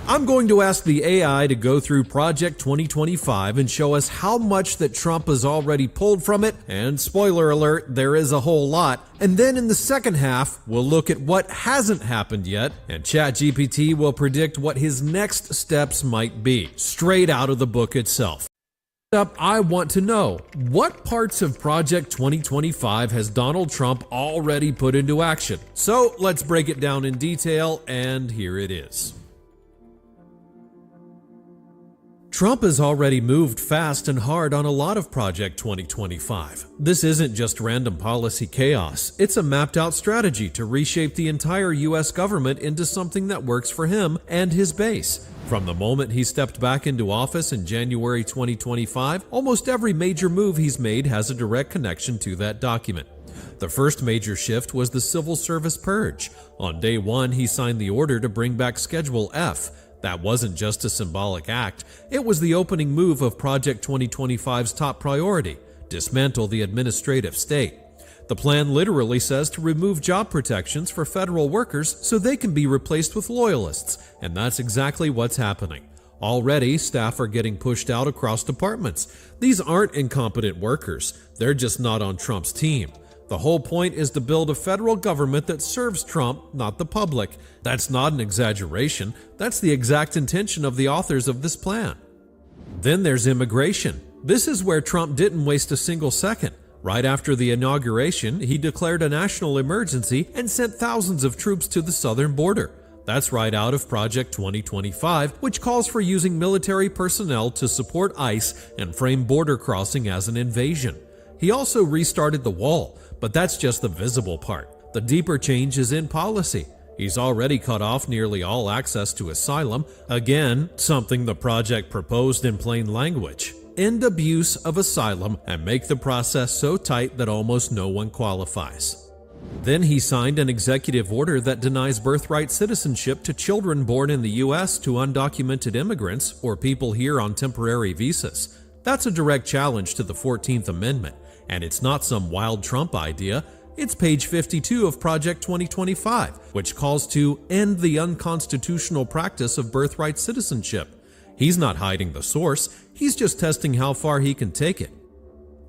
I'm going to ask the AI to go through Project 2025 and show us how much that Trump has already pulled from it, and spoiler alert, there is a whole lot. And then in the second half, we'll look at what hasn't happened yet, and ChatGPT will predict what his next steps might be, straight out of the book itself. I want to know, what parts of Project 2025 has Donald Trump already put into action? So let's break it down in detail, and here it is. Trump has already moved fast and hard on a lot of Project 2025. This isn't just random policy chaos, it's a mapped out strategy to reshape the entire US government into something that works for him and his base. From the moment he stepped back into office in January 2025, almost every major move he's made has a direct connection to that document. The first major shift was the civil service purge. On day one, he signed the order to bring back Schedule F. That wasn't just a symbolic act, it was the opening move of Project 2025's top priority: dismantle the administrative state. The plan literally says to remove job protections for federal workers so they can be replaced with loyalists, and that's exactly what's happening. Already, staff are getting pushed out across departments. These aren't incompetent workers, they're just not on Trump's team. The whole point is to build a federal government that serves Trump, not the public. That's not an exaggeration, that's the exact intention of the authors of this plan. Then there's immigration. This is where Trump didn't waste a single second. Right after the inauguration, he declared a national emergency and sent thousands of troops to the southern border. That's right out of Project 2025, which calls for using military personnel to support ICE and frame border crossing as an invasion. He also restarted the wall, but that's just the visible part. The deeper change is in policy. He's already cut off nearly all access to asylum, again, something the project proposed in plain language. End abuse of asylum and make the process so tight that almost no one qualifies. Then he signed an executive order that denies birthright citizenship to children born in the U.S. to undocumented immigrants or people here on temporary visas. That's a direct challenge to the 14th Amendment, and it's not some wild Trump idea. It's page 52 of Project 2025, which calls to end the unconstitutional practice of birthright citizenship. He's not hiding the source, he's just testing how far he can take it.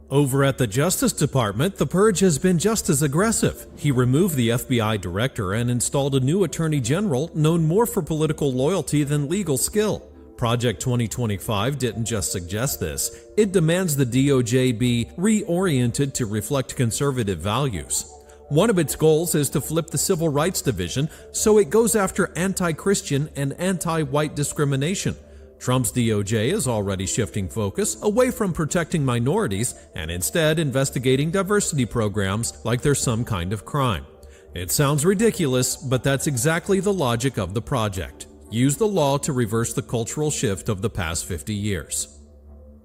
Over at the Justice Department, the purge has been just as aggressive. He removed the FBI director and installed a new attorney general known more for political loyalty than legal skill. Project 2025 didn't just suggest this, it demands the DOJ be reoriented to reflect conservative values. One of its goals is to flip the Civil Rights Division so it goes after anti-Christian and anti-white discrimination. Trump's DOJ is already shifting focus away from protecting minorities and instead investigating diversity programs like they're some kind of crime. It sounds ridiculous, but that's exactly the logic of the project. Use the law to reverse the cultural shift of the past 50 years.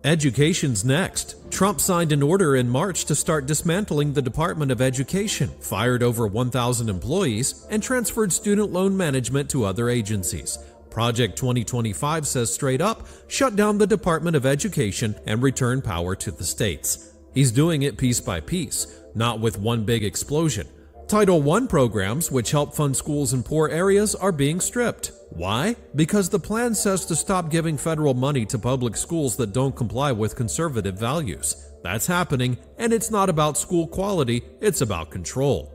Education's next. Trump signed an order in March to start dismantling the Department of Education, fired over 1,000 employees, and transferred student loan management to other agencies. Project 2025 says straight up, shut down the Department of Education and return power to the states. He's doing it piece by piece, not with one big explosion. Title I programs, which help fund schools in poor areas, are being stripped. Why? Because the plan says to stop giving federal money to public schools that don't comply with conservative values. That's happening, and it's not about school quality, it's about control.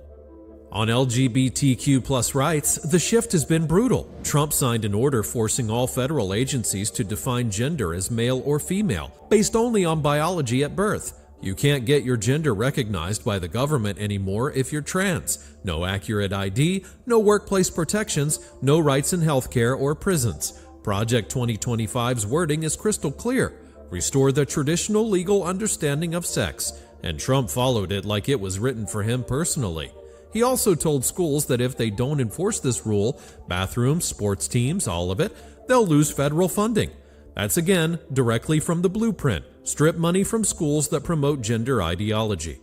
On LGBTQ+ rights, the shift has been brutal. Trump signed an order forcing all federal agencies to define gender as male or female, based only on biology at birth. You can't get your gender recognized by the government anymore if you're trans. No accurate ID, no workplace protections, no rights in healthcare or prisons. Project 2025's wording is crystal clear. Restore the traditional legal understanding of sex. And Trump followed it like it was written for him personally. He also told schools that if they don't enforce this rule, bathrooms, sports teams, all of it, they'll lose federal funding. That's again directly from the blueprint. Strip money from schools that promote gender ideology.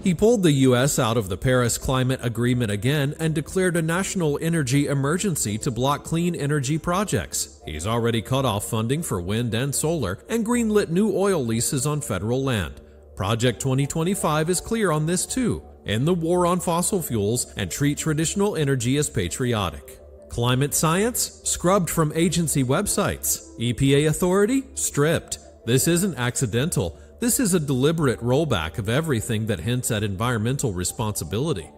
He pulled the U.S. out of the Paris Climate Agreement again and declared a national energy emergency to block clean energy projects. He's already cut off funding for wind and solar and greenlit new oil leases on federal land. Project 2025 is clear on this too. End the war on fossil fuels and treat traditional energy as patriotic. Climate science? Scrubbed from agency websites. EPA authority? Stripped. This isn't accidental. This is a deliberate rollback of everything that hints at environmental responsibility.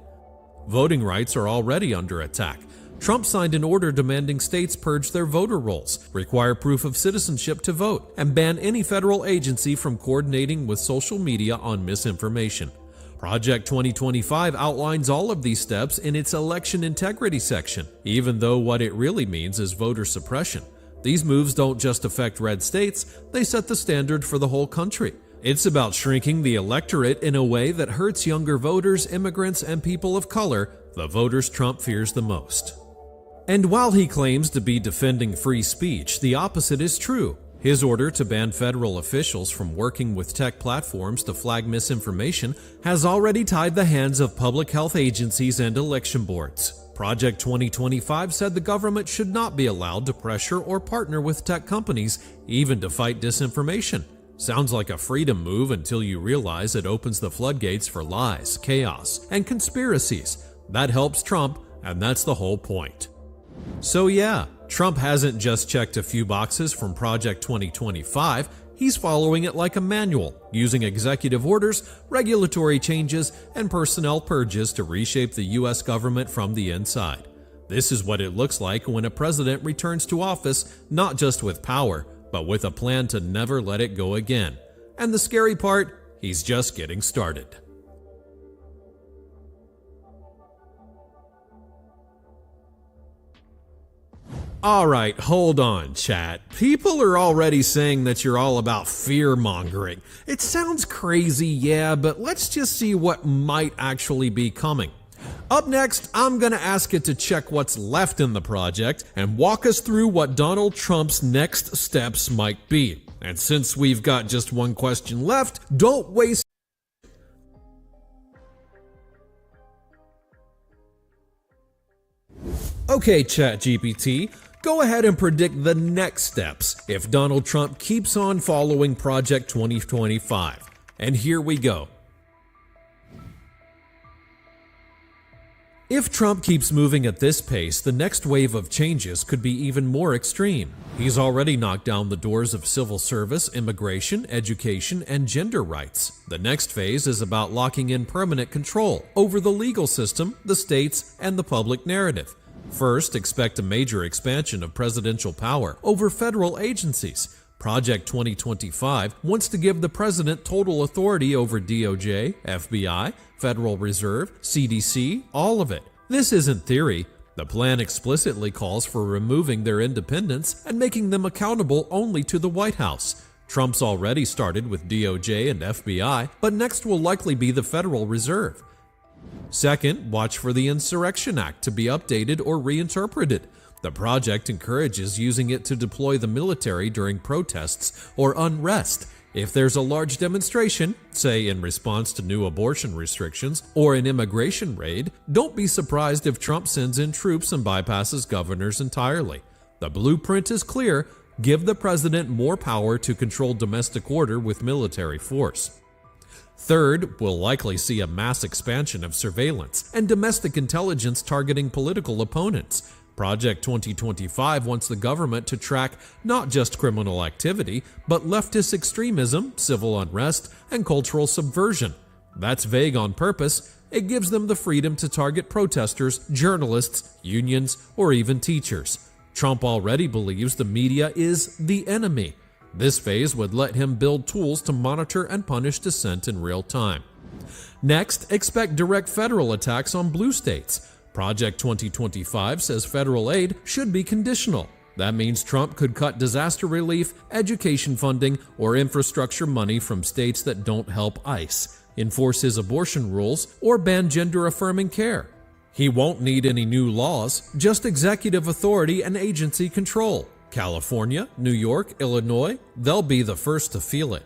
Voting rights are already under attack. Trump signed an order demanding states purge their voter rolls, require proof of citizenship to vote, and ban any federal agency from coordinating with social media on misinformation. Project 2025 outlines all of these steps in its election integrity section, even though what it really means is voter suppression. These moves don't just affect red states, they set the standard for the whole country. It's about shrinking the electorate in a way that hurts younger voters, immigrants, and people of color, the voters Trump fears the most. And while he claims to be defending free speech, the opposite is true. His order to ban federal officials from working with tech platforms to flag misinformation has already tied the hands of public health agencies and election boards. Project 2025 said the government should not be allowed to pressure or partner with tech companies, even to fight disinformation. Sounds like a freedom move until you realize it opens the floodgates for lies, chaos, and conspiracies. That helps Trump, and that's the whole point. So yeah, Trump hasn't just checked a few boxes from Project 2025, he's following it like a manual, using executive orders, regulatory changes, and personnel purges to reshape the U.S. government from the inside. This is what it looks like when a president returns to office not just with power, but with a plan to never let it go again. And the scary part, he's just getting started. Alright, hold on, chat. People are already saying that you're all about fear-mongering. It sounds crazy, yeah, but let's just see what might actually be coming. Up next, I'm gonna ask it to check what's left in the project and walk us through what Donald Trump's next steps might be. And since we've got just one question left, don't waste. Okay, ChatGPT, go ahead and predict the next steps if Donald Trump keeps on following Project 2025. And here we go. If Trump keeps moving at this pace, the next wave of changes could be even more extreme. He's already knocked down the doors of civil service, immigration, education, and gender rights. The next phase is about locking in permanent control over the legal system, the states, and the public narrative. First, expect a major expansion of presidential power over federal agencies. Project 2025 wants to give the president total authority over DOJ, FBI, Federal Reserve, CDC, all of it. This isn't theory. The plan explicitly calls for removing their independence and making them accountable only to the White House. Trump's already started with DOJ and FBI, but next will likely be the Federal Reserve. Second, watch for the Insurrection Act to be updated or reinterpreted. The project encourages using it to deploy the military during protests or unrest. If there's a large demonstration, say in response to new abortion restrictions or an immigration raid, don't be surprised if Trump sends in troops and bypasses governors entirely. The blueprint is clear. Give the president more power to control domestic order with military force. Third, we'll likely see a mass expansion of surveillance and domestic intelligence targeting political opponents. Project 2025 wants the government to track not just criminal activity, but leftist extremism, civil unrest, and cultural subversion. That's vague on purpose. It gives them the freedom to target protesters, journalists, unions, or even teachers. Trump already believes the media is the enemy. This phase would let him build tools to monitor and punish dissent in real time. Next, expect direct federal attacks on blue states. Project 2025 says federal aid should be conditional. That means Trump could cut disaster relief, education funding, or infrastructure money from states that don't help ICE, enforce his abortion rules, or ban gender-affirming care. He won't need any new laws, just executive authority and agency control. California, New York, Illinois, they'll be the first to feel it.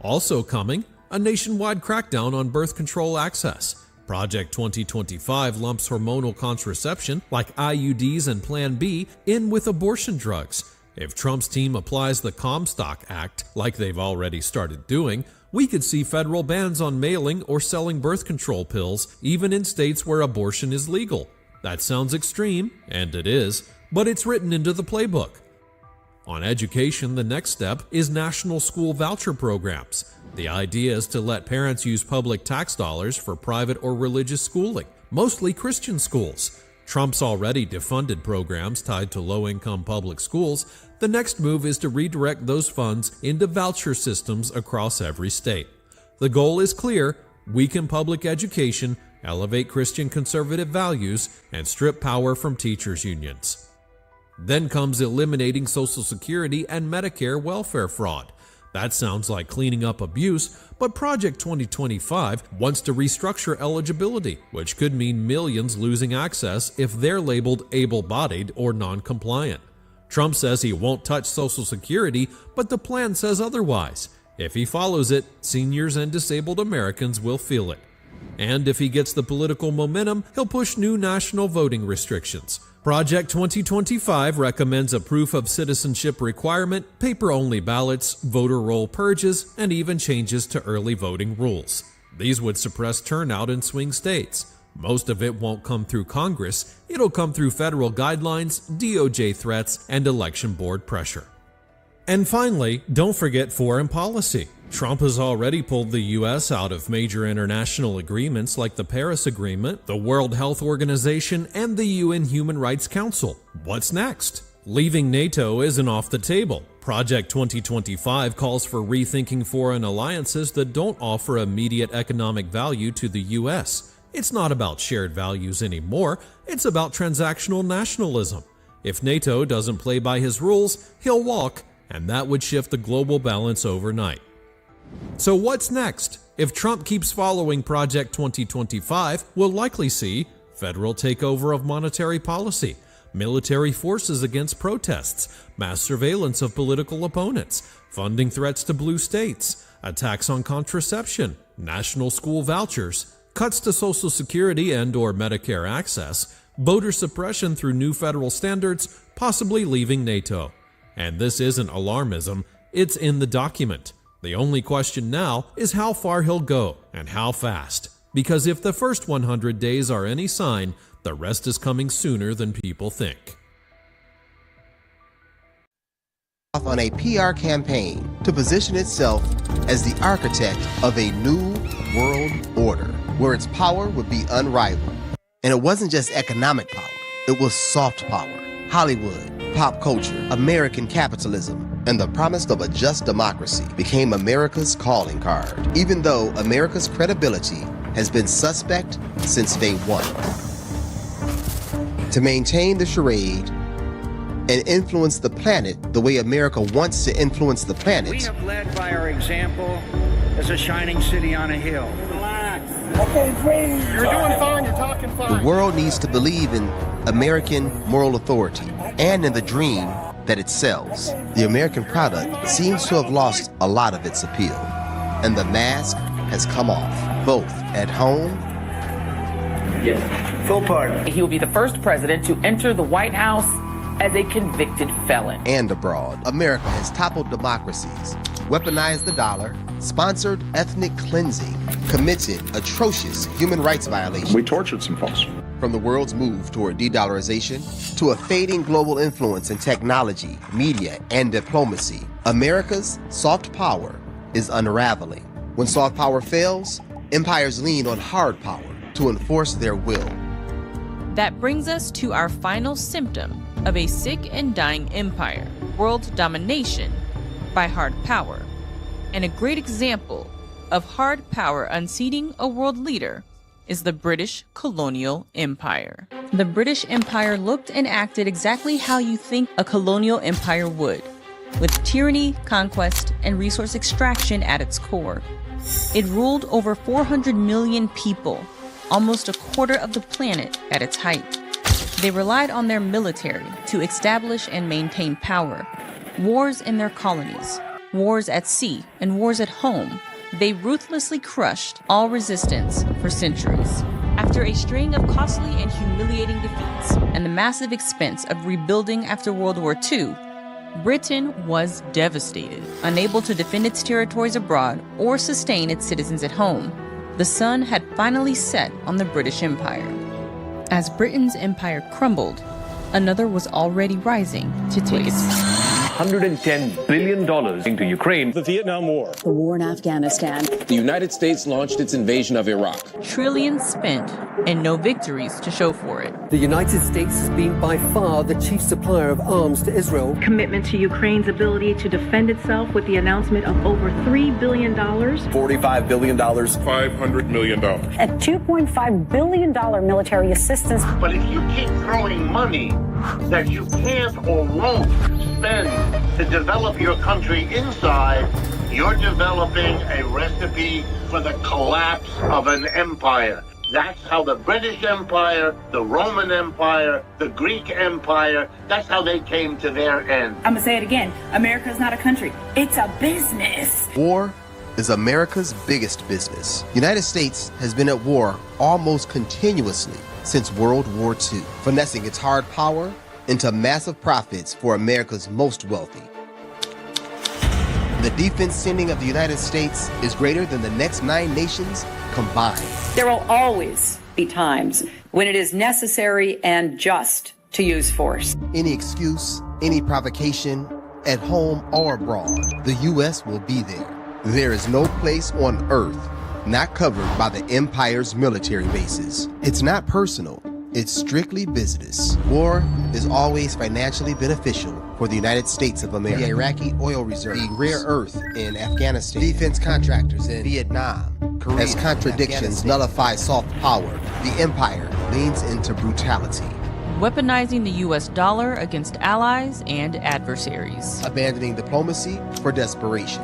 Also coming, a nationwide crackdown on birth control access. Project 2025 lumps hormonal contraception like IUDs and Plan B in with abortion drugs. If Trump's team applies the Comstock Act, like they've already started doing, we could see federal bans on mailing or selling birth control pills, even in states where abortion is legal. That sounds extreme, and it is, but it's written into the playbook. On education, the next step is national school voucher programs. The idea is to let parents use public tax dollars for private or religious schooling, mostly Christian schools. Trump's already defunded programs tied to low-income public schools. The next move is to redirect those funds into voucher systems across every state. The goal is clear: weaken public education, elevate Christian conservative values, and strip power from teachers' unions. Then comes eliminating Social Security and Medicare welfare fraud. That sounds like cleaning up abuse, but Project 2025 wants to restructure eligibility, which could mean millions losing access if they're labeled able-bodied or non-compliant. Trump says he won't touch Social Security, but the plan says otherwise. If he follows it, seniors and disabled Americans will feel it. And if he gets the political momentum, he'll push new national voting restrictions. Project 2025 recommends a proof of citizenship requirement, paper-only ballots, voter roll purges, and even changes to early voting rules. These would suppress turnout in swing states. Most of it won't come through Congress. It'll come through federal guidelines, DOJ threats, and election board pressure. And finally, don't forget foreign policy. Trump has already pulled the U.S. out of major international agreements like the Paris Agreement, the World Health Organization, and the UN Human Rights Council. What's next? Leaving NATO isn't off the table. Project 2025 calls for rethinking foreign alliances that don't offer immediate economic value to the U.S. It's not about shared values anymore, it's about transactional nationalism. If NATO doesn't play by his rules, he'll walk, and that would shift the global balance overnight. So what's next? If Trump keeps following Project 2025, we'll likely see federal takeover of monetary policy, military forces against protests, mass surveillance of political opponents, funding threats to blue states, attacks on contraception, national school vouchers, cuts to Social Security and/or Medicare access, voter suppression through new federal standards, possibly leaving NATO. And this isn't alarmism, it's in the document. The only question now is how far he'll go and how fast. Because if the first 100 days are any sign, the rest is coming sooner than people think. On a PR campaign to position itself as the architect of a new world order, where its power would be unrivaled. And it wasn't just economic power, it was soft power. Hollywood, pop culture, American capitalism, and the promise of a just democracy became America's calling card, even though America's credibility has been suspect since day one. To maintain the charade and influence the planet the way America wants to influence the planet, we have led by our example as a shining city on a hill. Relax. Okay, please. You're doing fine. You're talking fine. the world needs to believe in American moral authority and in the dream that it sells. The American product seems to have lost a lot of its appeal, and the mask has come off, both at home. Yes. Full pardon. He will be the first president to enter the White House as a convicted felon. And abroad. America has toppled democracies, weaponized the dollar, sponsored ethnic cleansing, committed atrocious human rights violations. We tortured some folks. From the world's move toward de-dollarization to a fading global influence in technology, media, and diplomacy, America's soft power is unraveling. When soft power fails, empires lean on hard power to enforce their will. That brings us to our final symptom of a sick and dying empire, world domination by hard power. And a great example of hard power unseating a world leader is the British colonial empire. The British Empire looked and acted exactly how you think a colonial empire would, with tyranny, conquest, and resource extraction at its core. It ruled over 400 million people, almost a quarter of the planet at its height. They relied on their military to establish and maintain power. Wars in their colonies, wars at sea, and wars at home. They ruthlessly crushed all resistance for centuries. After a string of costly and humiliating defeats and the massive expense of rebuilding after World War II, Britain was devastated, unable to defend its territories abroad or sustain its citizens at home. The sun had finally set on the British Empire. As Britain's empire crumbled, another was already rising to take its place. $110 billion into Ukraine. The Vietnam War. The war in Afghanistan. The United States launched its invasion of Iraq. Trillions spent and no victories to show for it. The United States has been by far the chief supplier of arms to Israel. Commitment to Ukraine's ability to defend itself with the announcement of over $3 billion. $45 billion. $500 million. A $2.5 billion military assistance. But if you keep throwing money that you can't or won't spend to develop your country inside, you're developing a recipe for the collapse of an empire. That's how the British Empire, the Roman Empire, the Greek Empire, that's how they came to their end. I'm gonna say it again. America's not a country. It's a business. War is America's biggest business. The United States has been at war almost continuously since World War II, finessing its hard power into massive profits for America's most wealthy. The defense spending of the United States is greater than the next 9 nations combined. There will always be times when it is necessary and just to use force. Any excuse, any provocation, at home or abroad, the U.S. will be there. There is no place on earth not covered by the empire's military bases. It's not personal. It's strictly business. War is always financially beneficial for the United States of America. The Iraqi oil reserves, the rare earth in Afghanistan, defense contractors in Vietnam, Korea. As contradictions nullify soft power, the empire leans into brutality. weaponizing the US dollar against allies and adversaries, abandoning diplomacy for desperation.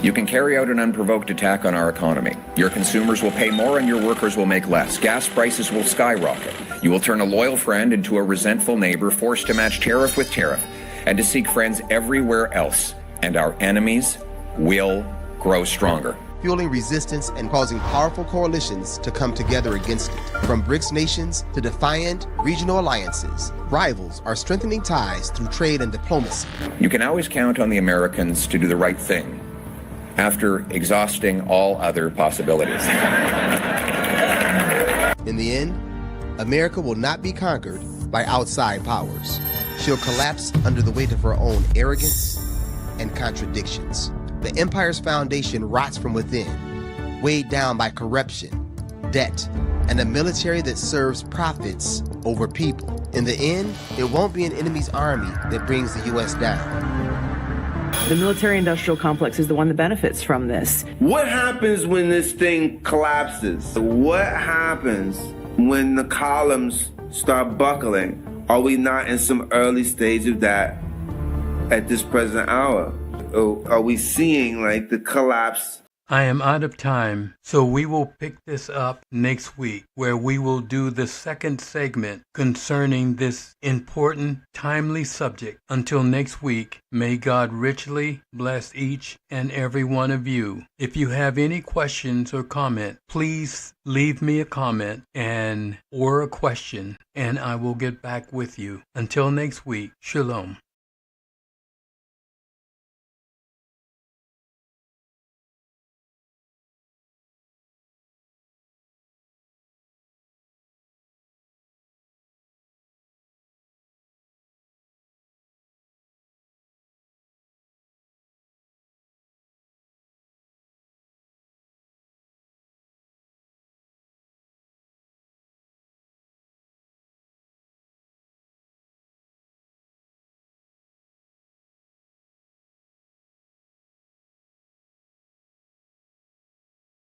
You can carry out an unprovoked attack on our economy. Your consumers will pay more and your workers will make less. Gas prices will skyrocket. You will turn a loyal friend into a resentful neighbor, forced to match tariff with tariff and to seek friends everywhere else. And our enemies will grow stronger, fueling resistance and causing powerful coalitions to come together against it. From BRICS nations to defiant regional alliances, rivals are strengthening ties through trade and diplomacy. You can always count on the Americans to do the right thing after exhausting all other possibilities. In the end, America will not be conquered by outside powers. She'll collapse under the weight of her own arrogance and contradictions. The empire's foundation rots from within, weighed down by corruption, debt, and a military that serves profits over people. In the end, it won't be an enemy's army that brings the U.S. down. The military-industrial complex is the one that benefits from this. What happens when this thing collapses? What happens when the columns start buckling? Are we not in some early stage of that at this present hour? Are we seeing like the collapse? I am out of time, so we will pick this up next week, where we will do the second segment concerning this important, timely subject. Until next week, may God richly bless each and every one of you. If you have any questions or comment, please leave me a comment or a question, and I will get back with you. Until next week, shalom.